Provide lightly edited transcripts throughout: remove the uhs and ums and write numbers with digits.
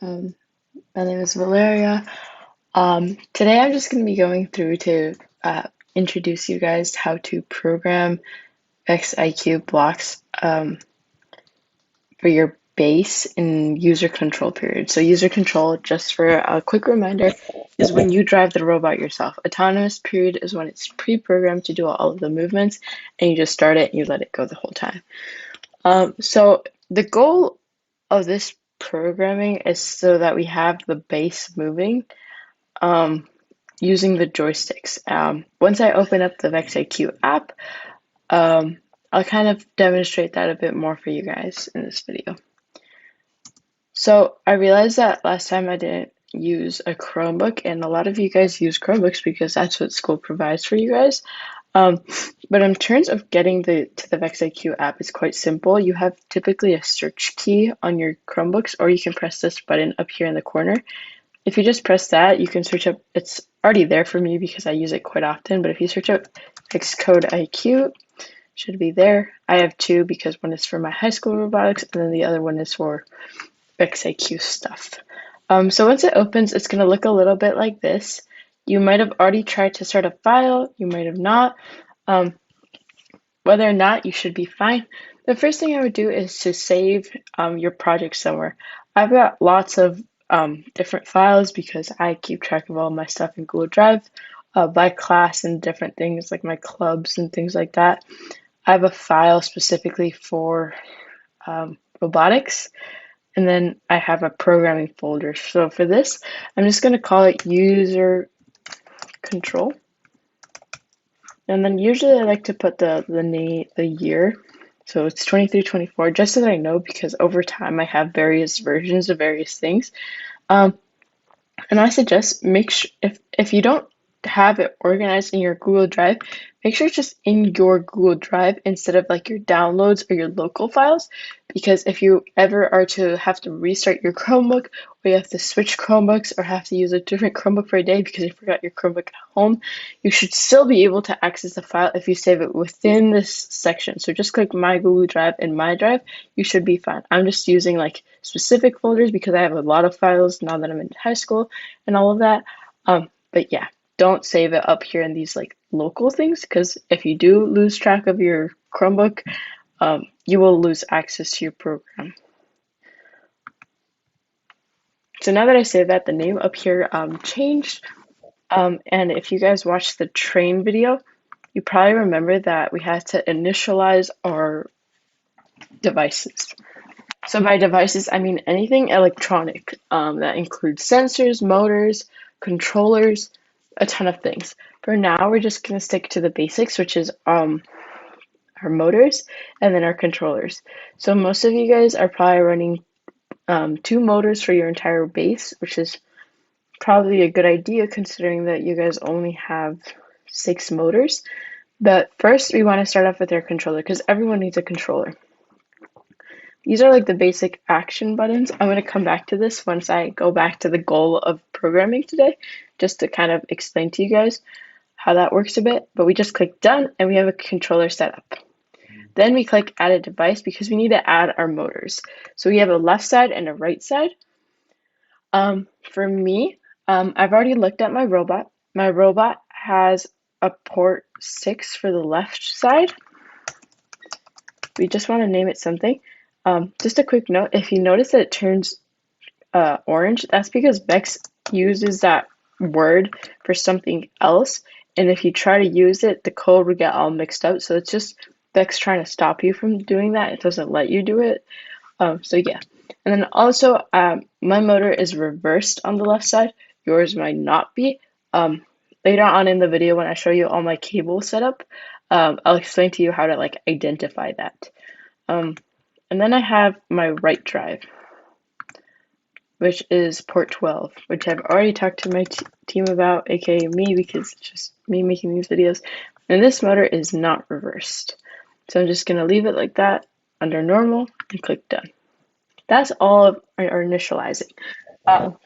My name is Valeria. Today I'm just going to be going through to introduce you guys how to program VEXIQ blocks for your base in user control period. So user control, just for a quick reminder, is when you drive the robot yourself. Autonomous period is when it's pre-programmed to do all of the movements and you just start it and you let it go the whole time. So the goal of this programming is so that we have the base moving using the joysticks. Once I open up the VEXIQ app, I'll kind of demonstrate that a bit more for you guys in this video. So I realized that last time I didn't use a Chromebook, and a lot of you guys use Chromebooks because that's what school provides for you guys. But in terms of getting to the VEXIQ app, it's quite simple. You have typically a search key on your Chromebooks, or you can press this button up here in the corner. If you just press that, you can search up, it's already there for me because I use it quite often, but if you search up VEXcode IQ, should be there. I have two because one is for my high school robotics and then the other one is for VEXIQ stuff. So once it opens, it's going to look a little bit like this. You might have already tried to start a file, you might have not. Whether or not, you should be fine. The first thing I would do is to save your project somewhere. I've got lots of different files because I keep track of all my stuff in Google Drive by class and different things like my clubs and things like that. I have a file specifically for robotics, and then I have a programming folder. So for this, I'm just going to call it user control. And then usually I like to put the year. So it's 2324, just so that I know, because over time I have various versions of various things. And I suggest make sure if you don't have it organized in your Google Drive, make sure it's just in your Google Drive instead of like your downloads or your local files. Because if you ever are to have to restart your Chromebook, or you have to switch Chromebooks, or have to use a different Chromebook for a day because you forgot your Chromebook at home, you should still be able to access the file if you save it within this section. So just click My Google Drive and My Drive, you should be fine. I'm just using like specific folders because I have a lot of files now that I'm in high school and all of that. But yeah, don't save it up here in these like local things, because if you do lose track of your Chromebook, you will lose access to your program. So now that I say that, the name up here changed. And if you guys watched the train video, you probably remember that we had to initialize our devices. So by devices, I mean anything electronic. That includes sensors, motors, controllers, a ton of things. For now, we're just going to stick to the basics, which is our motors and then our controllers. So most of you guys are probably running 2 motors for your entire base, which is probably a good idea considering that you guys only have 6 motors. But first, we want to start off with our controller because everyone needs a controller. These are like the basic action buttons. I'm going to come back to this once I go back to the goal of programming today, just to kind of explain to you guys how that works a bit. But we just click done and we have a controller set up. Then we click add a device because we need to add our motors. So we have a left side and a right side. For me, I've already looked at my robot. My robot has a port 6 for the left side. We just want to name it something. Just a quick note, if you notice that it turns orange, that's because Vex uses that word for something else. And if you try to use it, the code will get all mixed up. So it's just Vex trying to stop you from doing that. It doesn't let you do it. So yeah. And then also, my motor is reversed on the left side. Yours might not be. Later on in the video, when I show you all my cable setup, I'll explain to you how to like identify that. And then I have my right drive, which is port 12, which I've already talked to my team about, aka me, because it's just me making these videos. And this motor is not reversed. So I'm just going to leave it like that under normal and click done. That's all of our initializing.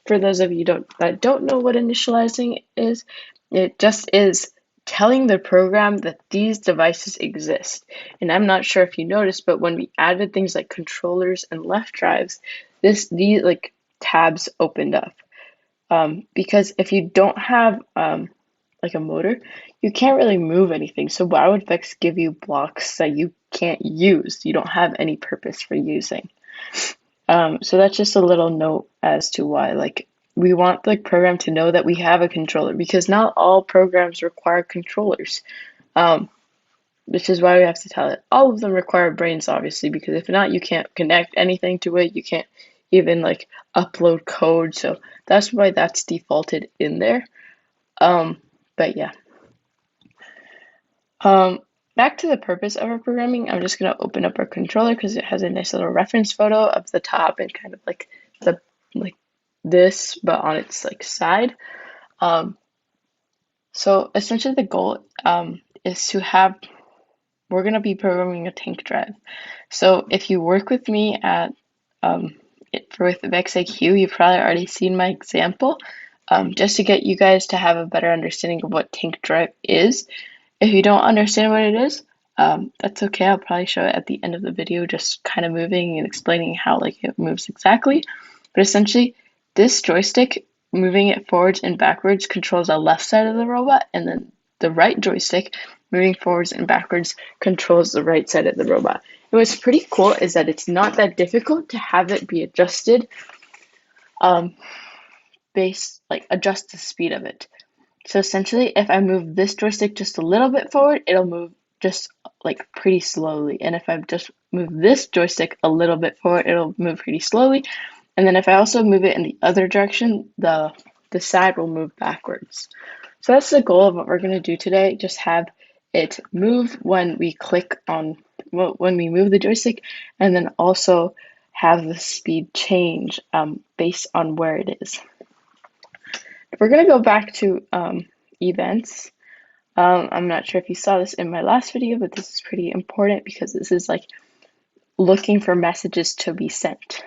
For those of you that don't know what initializing is, it just is telling the program that these devices exist. And I'm not sure if you noticed, but when we added things like controllers and left drives, these like tabs opened up. Because if you don't have like a motor, you can't really move anything. So why would Vex give you blocks that you can't use? You don't have any purpose for using. So that's just a little note as to why, like, we want the program to know that we have a controller, because not all programs require controllers. Which is why we have to tell it. All of them require brains, obviously, because if not, you can't connect anything to it. You can't even like upload code. So that's why that's defaulted in there. But yeah. Back to the purpose of our programming, I'm just gonna open up our controller because it has a nice little reference photo of the top and kind of like the like this, but on its like side. So essentially the goal is to have, we're gonna be programming a tank drive. So if you work with me at with VEXIQ, you've probably already seen my example, just to get you guys to have a better understanding of what tank drive is. If you don't understand what it is, that's okay. I'll probably show it at the end of the video, just kind of moving and explaining how like it moves exactly. But essentially, this joystick, moving it forwards and backwards, controls the left side of the robot, and then the right joystick, moving forwards and backwards, controls the right side of the robot. And what's pretty cool is that it's not that difficult to have it be adjusted, adjust the speed of it. So essentially, if I move this joystick just a little bit forward, it'll move just like pretty slowly. And if I just move this joystick a little bit forward, it'll move pretty slowly. And then if I also move it in the other direction, the side will move backwards. So that's the goal of what we're going to do today. Just have it move when we click on, when we move the joystick, and then also have the speed change based on where it is. We're going to go back to events. I'm not sure if you saw this in my last video, but this is pretty important because this is like looking for messages to be sent.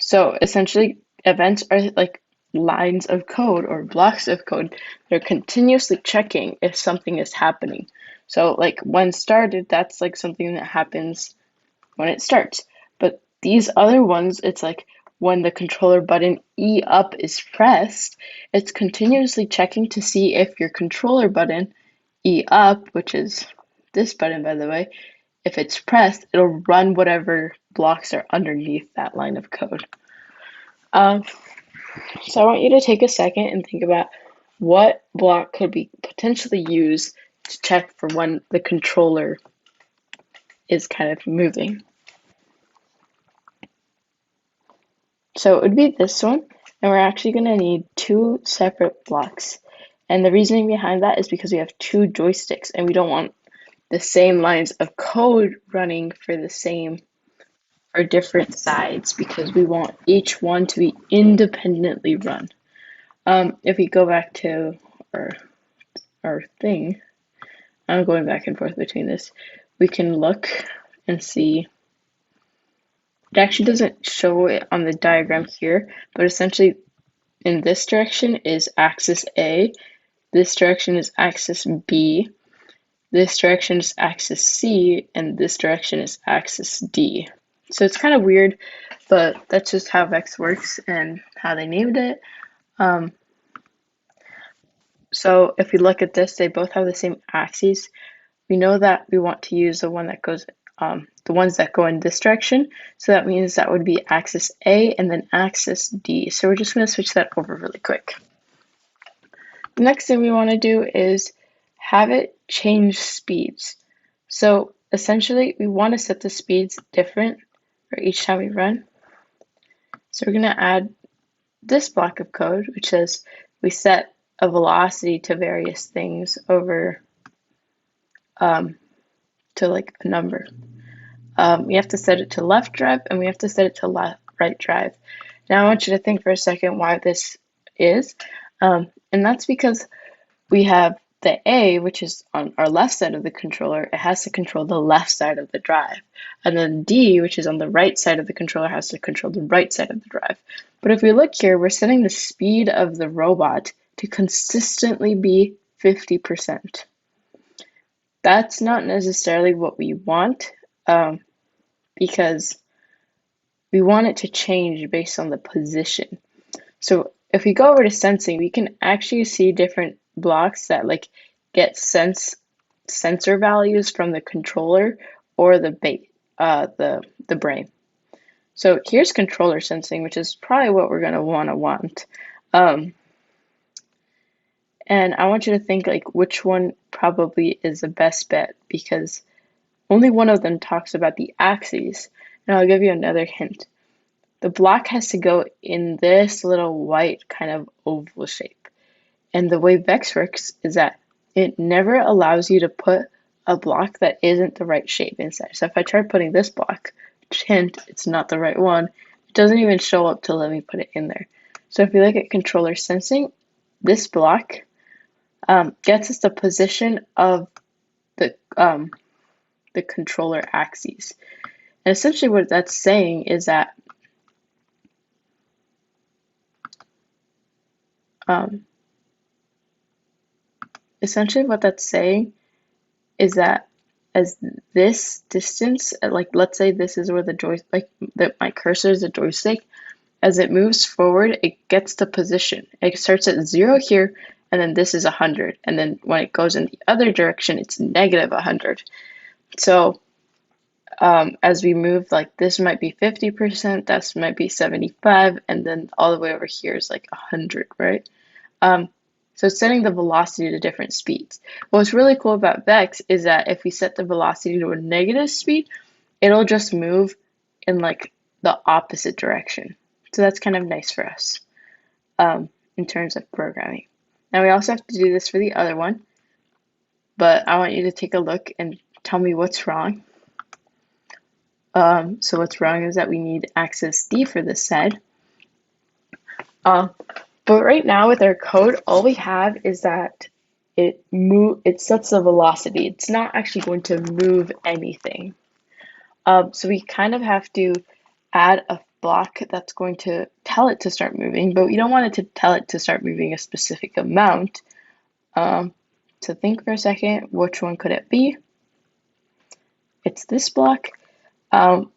So essentially, events are like lines of code or blocks of code that are continuously checking if something is happening. So like when started, that's like something that happens when it starts. But these other ones, it's like when the controller button E up is pressed, it's continuously checking to see if your controller button E up, which is this button by the way, if it's pressed, it'll run whatever blocks are underneath that line of code. So I want you to take a second and think about what block could be potentially used to check for when the controller is kind of moving. So it would be this one, and we're actually going to need two separate blocks. And the reasoning behind that is because we have two joysticks, and we don't want the same lines of code running for the same or different sides, because we want each one to be independently run. If we go back to our thing, I'm going back and forth between this, we can look and see. It actually doesn't show it on the diagram here, but essentially in this direction is axis A, this direction is axis B, this direction is axis C, and this direction is axis D. So it's kind of weird, but that's just how Vex works and how they named it. So if we look at this, they both have the same axes. We know that we want to use the one that goes, the ones that go in this direction. So that means that would be axis A and then axis D. So we're just going to switch that over really quick. The next thing we want to do is have it change speeds. So essentially, we want to set the speeds different for each time we run. So we're going to add this block of code, which says we set a velocity to various things over to like a number. We have to set it to left drive and we have to set it to right drive. Now I want you to think for a second why this is. And that's because we have the A, which is on our left side of the controller, it has to control the left side of the drive. And then D, which is on the right side of the controller, has to control the right side of the drive. But if we look here, we're setting the speed of the robot to consistently be 50%. That's not necessarily what we want, because we want it to change based on the position. So if we go over to sensing, we can actually see different blocks that like get sensor values from the controller or the brain. So here's controller sensing, which is probably what we're gonna want. And I want you to think like which one probably is the best bet, because only one of them talks about the axes. And I'll give you another hint. The block has to go in this little white kind of oval shape. And the way Vex works is that it never allows you to put a block that isn't the right shape inside. So if I try putting this block, hint, it's not the right one, it doesn't even show up to let me put it in there. So if we look at controller sensing, this block gets us the position of the controller axes. And essentially what that's saying is that as this distance, like let's say this is where the joystick, my cursor is the joystick, as it moves forward, it gets the position. It starts at 0 here, and then this is 100. And then when it goes in the other direction, it's negative 100. So as we move, like this might be 50%, this might be 75, and then all the way over here is like 100, right? So it's setting the velocity to different speeds. What's really cool about Vex is that if we set the velocity to a negative speed, it'll just move in like the opposite direction. So that's kind of nice for us in terms of programming. Now we also have to do this for the other one, but I want you to take a look and tell me what's wrong. So what's wrong is that we need axis D for this side. But right now with our code, all we have is that it sets the velocity. It's not actually going to move anything. So we kind of have to add a block that's going to tell it to start moving, but we don't want it to tell it to start moving a specific amount. So think for a second, which one could it be? It's this block. All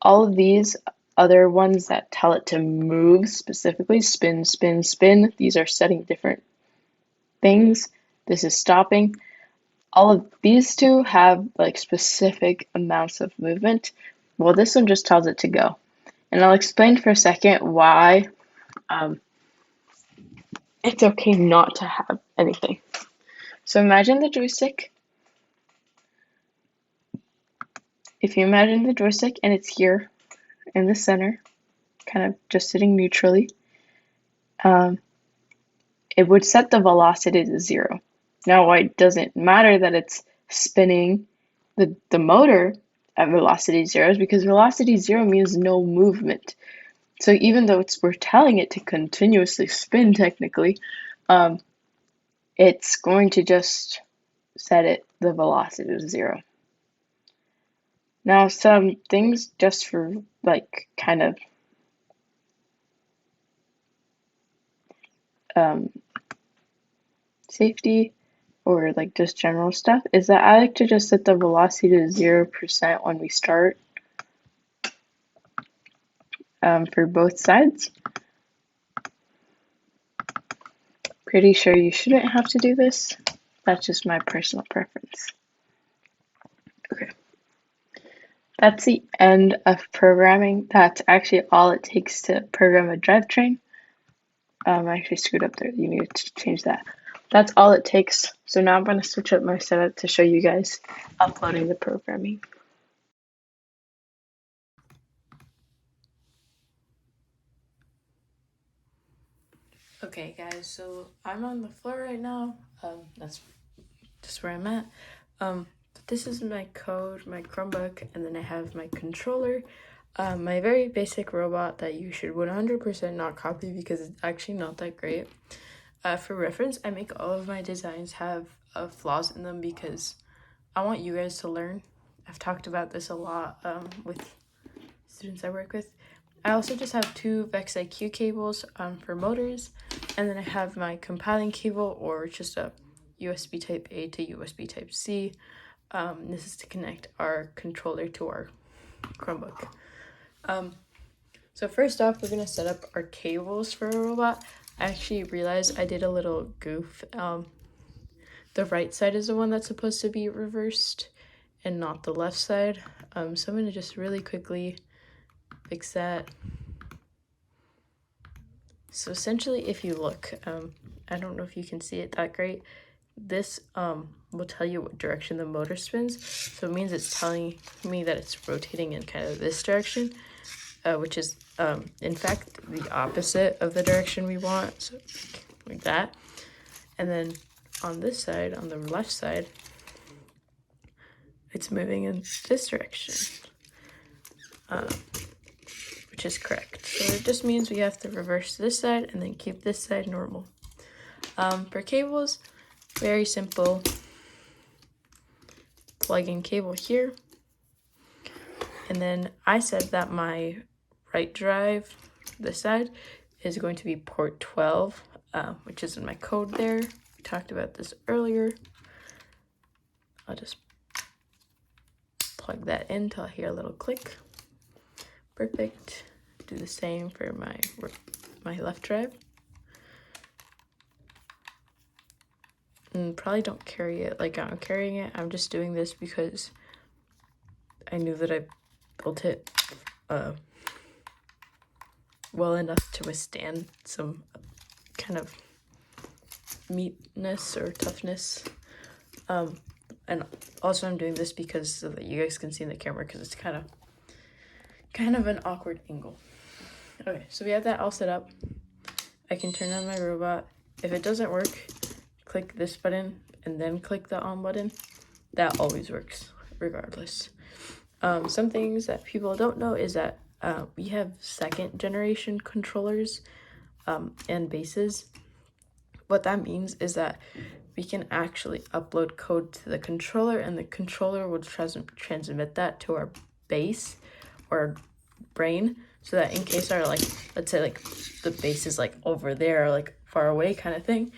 of these other ones that tell it to move, specifically spin, spin, spin, these are setting different things. This is stopping. All of these two have like specific amounts of movement. Well, this one just tells it to go. And I'll explain for a second why it's okay not to have anything. So imagine the joystick. If you imagine the joystick and it's here in the center, kind of just sitting neutrally, it would set the velocity to 0. Now, why it doesn't matter that it's spinning the motor at velocity 0 is because velocity 0 means no movement. So even though we're telling it to continuously spin technically, it's going to just set the velocity to 0. Now some things just for like kind of safety or like just general stuff is that I like to just set the velocity to 0% when we start for both sides. Pretty sure you shouldn't have to do this. That's just my personal preference. Okay. That's the end of programming. That's actually all it takes to program a drivetrain. I actually screwed up there. You need to change that. That's all it takes. So now I'm going to switch up my setup to show you guys uploading the programming. Okay guys, so I'm on the floor right now. That's just where I'm at. This is my code, my Chromebook, and then I have my controller. My very basic robot that you should 100% not copy because it's actually not that great. For reference, I make all of my designs have flaws in them because I want you guys to learn. I've talked about this a lot with students I work with. I also just have 2 VEX IQ cables for motors, and then I have my compiling cable, or just a USB type A to USB type C. This is to connect our controller to our Chromebook. So first off, we're gonna set up our cables for a robot. I actually realized I did a little goof. The right side is the one that's supposed to be reversed and not the left side. So I'm gonna just really quickly fix that. So essentially, if you look, I don't know if you can see it that great. This will tell you what direction the motor spins. So it means it's telling me that it's rotating in kind of this direction, which is in fact the opposite of the direction we want. So like that. And then on this side, on the left side, it's moving in this direction, which is correct. So it just means we have to reverse this side and then keep this side normal. For cables, very simple. Plug in cable here. And then I said that my right drive, this side, is going to be port 12, which is in my code there. We talked about this earlier. I'll just plug that in till I hear a little click. Perfect. Do the same for my left drive. And probably don't carry it like I'm carrying it. I'm just doing this because I knew that I built it well enough to withstand some kind of meatness or toughness. And also I'm doing this because so that you guys can see in the camera, because it's kind of an awkward angle. Okay, so we have that all set up. I can turn on my robot. If it doesn't work, click this button and then click the on button. That always works regardless. Some things that people don't know is that we have second generation controllers and bases. What that means is that we can actually upload code to the controller, and the controller will transmit that to our base or brain, so that in case our, like, let's say like the base is like over there, like far away kind of thing,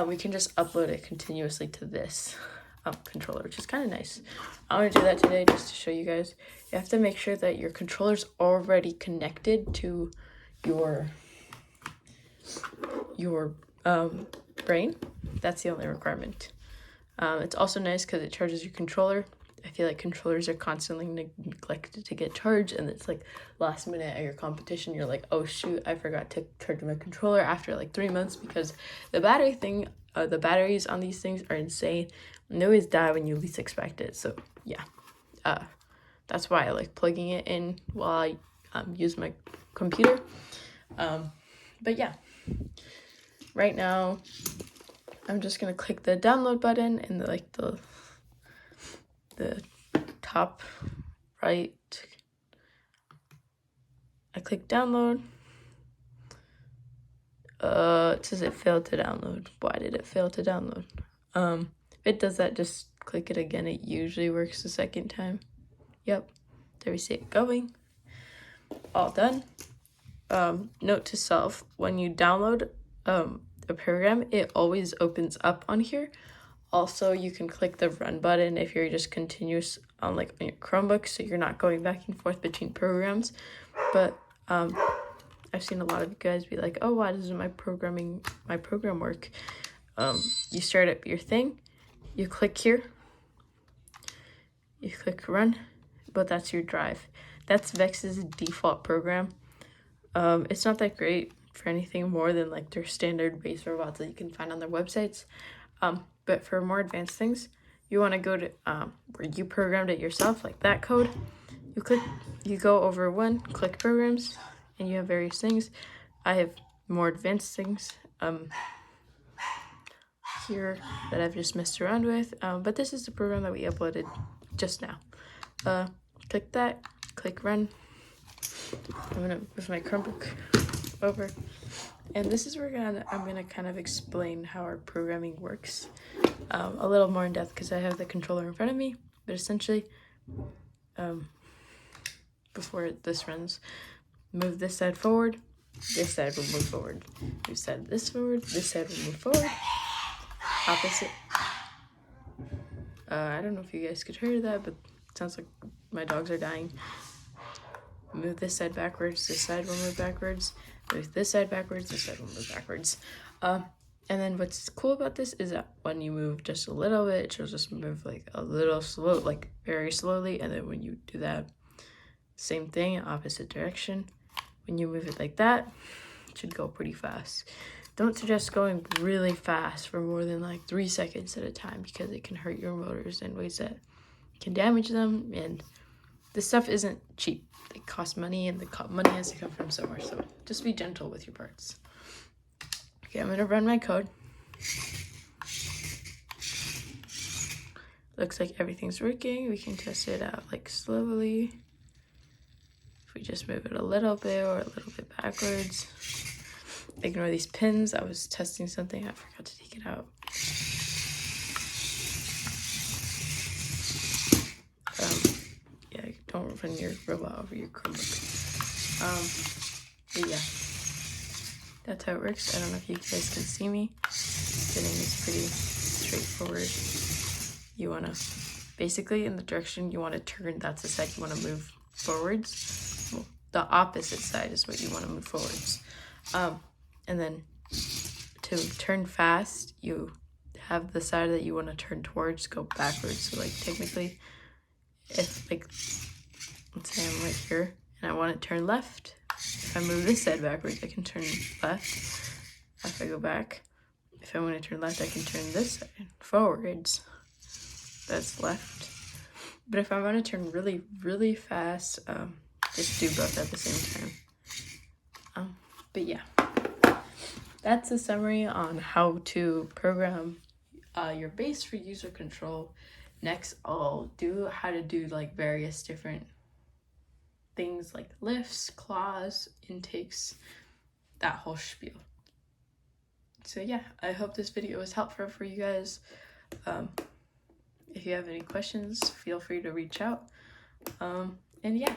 we can just upload it continuously to this controller, which is kind of nice. I'm gonna do that today just to show you guys. You have to make sure that your controller's already connected to your brain. That's the only requirement. It's also nice because it charges your controller. I feel like controllers are constantly neglected to get charged, and it's like last minute at your competition, you're like, oh shoot, I forgot to charge my controller after like 3 months, because the batteries on these things are insane, and they always die when you least expect it. So yeah, that's why I like plugging it in while I use my computer. But yeah, right now I'm just gonna click the download button in the top right. I click download. It says it failed to download. Why did it fail to download? If it does that, just click it again. It usually works the second time. Yep, there we see it going. All done. Note to self, when you download a program, it always opens up on here. Also, you can click the run button if you're just continuous on your Chromebook, so you're not going back and forth between programs. But I've seen a lot of you guys be like, oh, why doesn't my program work? You start up your thing, you click here, you click run, but that's your drive. That's VEX's default program. It's not that great for anything more than like their standard base robots that you can find on their websites. But for more advanced things, you want to go to where you programmed it yourself, like that code. You go over one, click programs, and you have various things. I have more advanced things here that I've just messed around with. But this is the program that we uploaded just now. Click that, click run. I'm gonna move my Chromebook over. And this is where I'm gonna kind of explain how our programming works a little more in depth, because I have the controller in front of me. But essentially, before this runs, move this side forward, this side will move forward. Move side this forward, this side will move forward. Opposite. I don't know if you guys could hear that, but it sounds like my dogs are dying. move this side backwards, this side will move backwards, move this side backwards, this side will move backwards. And then what's cool about this is that when you move just a little bit, she'll just move like a little slow, like very slowly. And then when you do that, same thing, opposite direction. When you move it like that, it should go pretty fast. Don't suggest going really fast for more than like 3 seconds at a time because it can hurt your motors in ways that can damage them. And this stuff isn't cheap. It costs money, and the money has to come from somewhere. So just be gentle with your parts. Okay, I'm gonna run my code. Looks like everything's working. We can test it out like slowly. If we just move it a little bit or a little bit backwards. Ignore these pins. I was testing something. I forgot to take it out. Yeah, don't run your robot over your Chromebook. But yeah, that's how it works. I don't know if you guys can see me. Spinning is pretty straightforward. You want to, basically in the direction you want to turn, that's the side you want to move forwards. Well, the opposite side is what you want to move forwards. And then to turn fast, you have the side that you want to turn towards go backwards. So like technically, if like, let's say I'm right here and I want to turn left, if I move this side backwards, I can turn left. If I go back, if I want to turn left, I can turn this side forwards. That's left. But if I want to turn really, really fast, just do both at the same time. But yeah, that's a summary on how to program your base for user control. Next, I'll do how to do like various different things like lifts, claws, intakes, that whole spiel. So yeah, I hope this video was helpful for you guys. If you have any questions, feel free to reach out. And yeah.